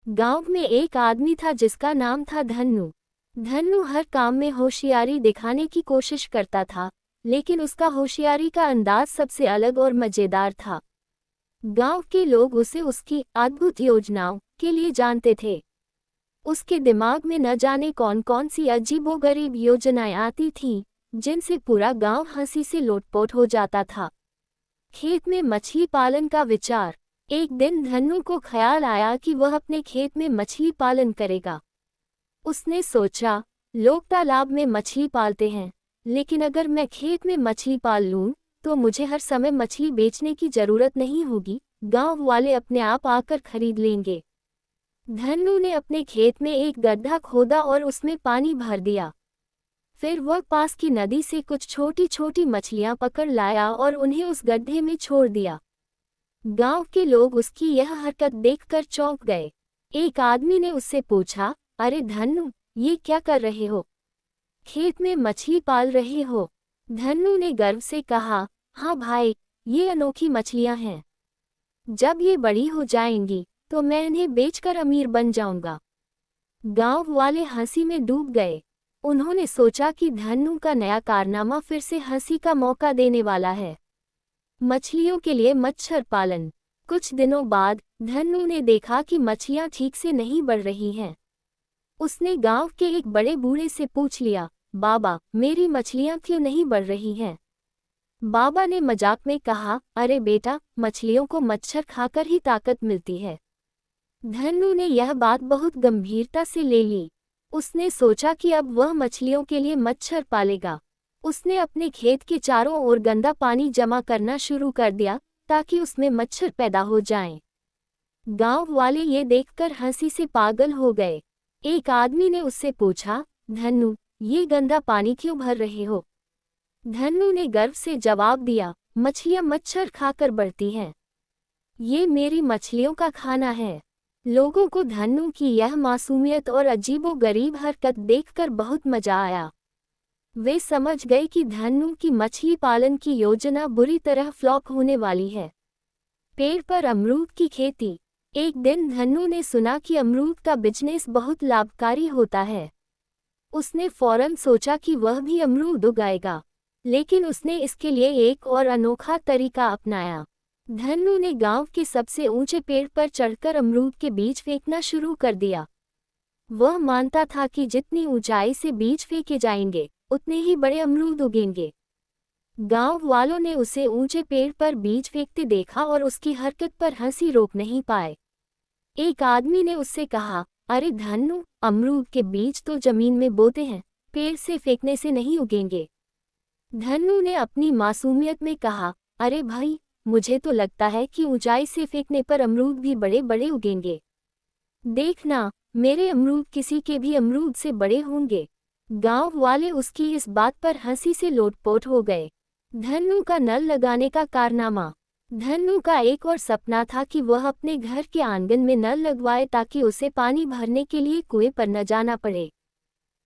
गांव में एक आदमी था जिसका नाम था धन्नू। धन्नू हर काम में होशियारी दिखाने की कोशिश करता था, लेकिन उसका होशियारी का अंदाज सबसे अलग और मजेदार था। गांव के लोग उसे उसकी अद्भुत योजनाओं के लिए जानते थे। उसके दिमाग में न जाने कौन कौन सी अजीबोगरीब योजनाएं आती थीं, जिनसे पूरा गांव हंसी से लोटपोट हो जाता था। खेत में मछली पालन का विचार। एक दिन धन्नू को ख्याल आया कि वह अपने खेत में मछली पालन करेगा। उसने सोचा, लोग तालाब में मछली पालते हैं, लेकिन अगर मैं खेत में मछली पाल लूं, तो मुझे हर समय मछली बेचने की जरूरत नहीं होगी, गांव वाले अपने आप आकर खरीद लेंगे। धन्नू ने अपने खेत में एक गड्ढा खोदा और उसमें पानी भर दिया। फिर वह पास की नदी से कुछ छोटी छोटी मछलियां पकड़ लाया और उन्हें उस गड्ढे में छोड़ दिया। गांव के लोग उसकी यह हरकत देखकर चौंक गए। एक आदमी ने उससे पूछा, अरे धन्नू, ये क्या कर रहे हो? खेत में मछली पाल रहे हो? धन्नू ने गर्व से कहा, हाँ भाई, ये अनोखी मछलियां हैं। जब ये बड़ी हो जाएंगी, तो मैं इन्हें बेचकर अमीर बन जाऊंगा। गांव वाले हंसी में डूब गए। उन्होंने सोचा कि धन्नू का नया कारनामा फिर से हंसी का मौका देने वाला है। मछलियों के लिए मच्छर पालन। कुछ दिनों बाद धन्नू ने देखा कि मछलियां ठीक से नहीं बढ़ रही हैं। उसने गांव के एक बड़े बूढ़े से पूछ लिया, बाबा, मेरी मछलियां क्यों नहीं बढ़ रही हैं? बाबा ने मजाक में कहा, अरे बेटा, मछलियों को मच्छर खाकर ही ताकत मिलती है। धन्नू ने यह बात बहुत गंभीरता से ले ली। उसने सोचा कि अब वह मछलियों के लिए मच्छर पालेगा। उसने अपने खेत के चारों ओर गंदा पानी जमा करना शुरू कर दिया, ताकि उसमें मच्छर पैदा हो जाएं। गांव वाले ये देखकर हंसी से पागल हो गए। एक आदमी ने उससे पूछा, धन्नू, ये गंदा पानी क्यों भर रहे हो? धन्नू ने गर्व से जवाब दिया, मछलियां मच्छर खाकर बढ़ती हैं। ये मेरी मछलियों का खाना है। लोगों को धन्नू की यह मासूमियत और अजीबोगरीब हरकत देखकर बहुत मजा आया। वे समझ गए कि धन्नू की मछली पालन की योजना बुरी तरह फ्लॉप होने वाली है। पेड़ पर अमरूद की खेती। एक दिन धन्नू ने सुना कि अमरूद का बिजनेस बहुत लाभकारी होता है। उसने फौरन सोचा कि वह भी अमरूद उगाएगा, लेकिन उसने इसके लिए एक और अनोखा तरीका अपनाया। धन्नू ने गांव के सबसे ऊंचे पेड़ पर चढ़कर अमरूद के बीज फेंकना शुरू कर दिया। वह मानता था कि जितनी ऊंचाई से बीज फेंके जाएंगे, उतने ही बड़े अमरूद उगेंगे। गांव वालों ने उसे ऊंचे पेड़ पर बीज फेंकते देखा और उसकी हरकत पर हंसी रोक नहीं पाए। एक आदमी ने उससे कहा, अरे धन्नू, अमरूद के बीज तो जमीन में बोते हैं, पेड़ से फेंकने से नहीं उगेंगे। धन्नू ने अपनी मासूमियत में कहा, अरे भाई, मुझे तो लगता है कि ऊंचाई से फेंकने पर अमरूद भी बड़े बड़े उगेंगे। देखना, मेरे अमरूद किसी के भी अमरूद से बड़े होंगे। गांव वाले उसकी इस बात पर हंसी से लोटपोट हो गए। धन्नू का नल लगाने का कारनामा। धन्नू का एक और सपना था कि वह अपने घर के आंगन में नल लगवाए ताकि उसे पानी भरने के लिए कुएं पर न जाना पड़े।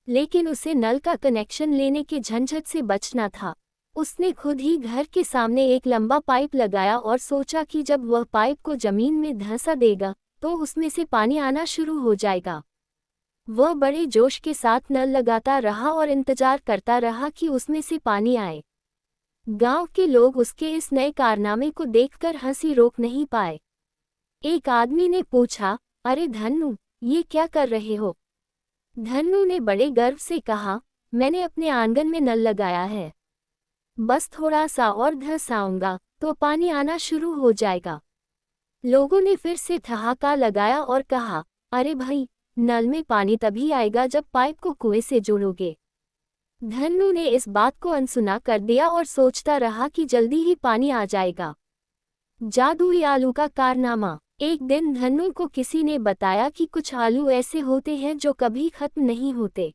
लेकिन उसे नल का कनेक्शन लेने के झंझट से बचना था। उसने खुद ही घर के सामने एक लंबा पाइप लगाया और सोचा कि जब वह पाइप को जमीन में धंसा देगा, तो उसमें से पानी आना शुरू हो जाएगा। वह बड़े जोश के साथ नल लगाता रहा और इंतजार करता रहा कि उसमें से पानी आए। गांव के लोग उसके इस नए कारनामे को देखकर हंसी रोक नहीं पाए। एक आदमी ने पूछा, अरे धन्नू, ये क्या कर रहे हो? धन्नू ने बड़े गर्व से कहा, मैंने अपने आंगन में नल लगाया है। बस थोड़ा सा और धंसाऊंगा तो पानी आना शुरू हो जाएगा। लोगों ने फिर से ठहाका लगाया और कहा, अरे भाई, नल में पानी तभी आएगा जब पाइप को कुएं से जोड़ोगे। धन्नू ने इस बात को अनसुना कर दिया और सोचता रहा कि जल्दी ही पानी आ जाएगा। जादुई आलू का कारनामा। एक दिन धन्नू को किसी ने बताया कि कुछ आलू ऐसे होते हैं जो कभी खत्म नहीं होते।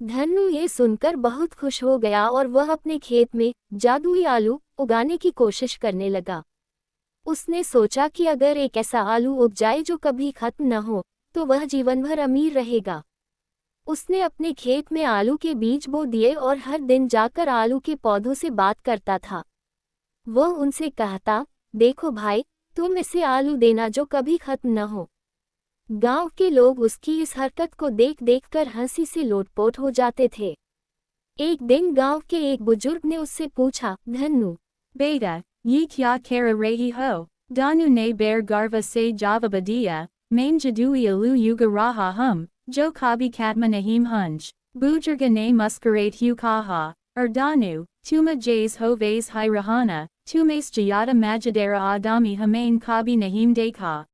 धन्नू ये सुनकर बहुत खुश हो गया और वह अपने खेत में जादुई आलू उगाने की कोशिश करने लगा। उसने सोचा कि अगर एक ऐसा आलू उग जाए जो कभी खत्म न हो, तो वह जीवन भर अमीर रहेगा। उसने अपने खेत में आलू के बीज बो दिए और हर दिन जाकर आलू के पौधों से बात करता था। वह उनसे कहता, देखो भाई, तुम इसे आलू देना जो कभी खत्म न हो। गांव के लोग उसकी इस हरकत को देख देखकर हंसी से लोटपोट हो जाते थे। एक दिन गांव के एक बुजुर्ग ने उससे पूछा, धन्नु बेटा, ये क्या कह रही हो? दानू ने बैर गर्व से जवाब दिया, मैं जदुई अलू युग रहा हम, जो कभी खात्मा नहीं हंज। बुजुर्ग ने मुस्कुराते हुए कहा, और दानू, तुम जैस हो वैस ही रहना, तुम्हें ज्यादा मजेदार आदमी हमें कभी नहीं देखा।